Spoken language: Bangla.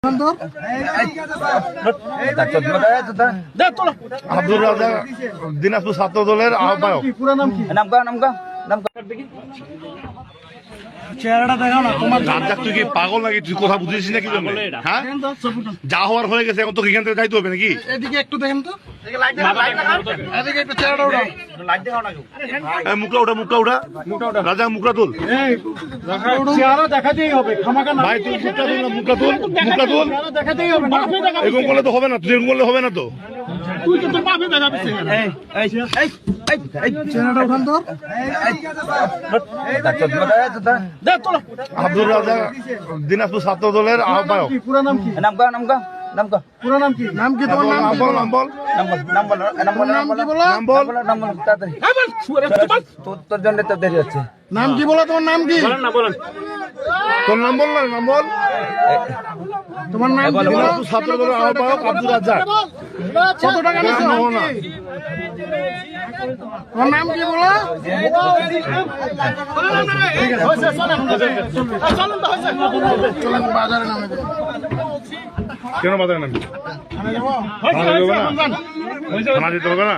আব্দুর রাজ্জাক দিনাজপুর ছাত্র দলের আহ্বায়ক। চেহারাটা দেখাও না তোমার। রাজ্জাক তুই কি পাগল নাকি? তুই কথা বুঝেছিস না কি জন্য? হ্যাঁ, যা হওয়ার হয়ে গেছে, এখন তো এখান থেকে যাইতে হবে নাকি? এদিকে একটু দেখেন তো, এদিকে একটু চেহারাটা উঠাও। মুখটা ওটা, মুখটা ওটা, রাজ্জাক মুখটা তুল চেহারা দেখাতেই হবে, খামাখা না। ভাই। তুই মুখটা তুল না, মুখটা তুল, মুখটা তুল। চেহারা দেখাতেই হবে, বাপে দেখাবি। এরকম করলে তো হবে না, তুই এরকম করলে হবে না তো। তুই তো তোর বাপে দেখাবি চেহারা। চেহারাটা উঠান তো। দে তোলো। আব্দুর রাজ্জাক দিনাজপুর ছাত্র দলের আহ্বায়ক। কি পুরো নাম কি? পুরো নাম কি? নাম কি তোমার? নাম নাম বল, নাম বল, নাম কি বলো? নাম বল। তোর জন্য তো দেরি হচ্ছে। নাম কি বলো? তোমার নাম কি? তোর নাম বল না, নাম বল। তোমার নাম কি বলো? দিনাজপুর ছাত্র দলের আহ্বায়ক আব্দুর রাজ্জাক। কত টাকা নিছো? নাম না। তোমার নাম কি বলো? চলেন বাজারে নামে যাই। কেন বাজারে নামবি? থানা যেতে হবে না? থানা যেতে হবে না?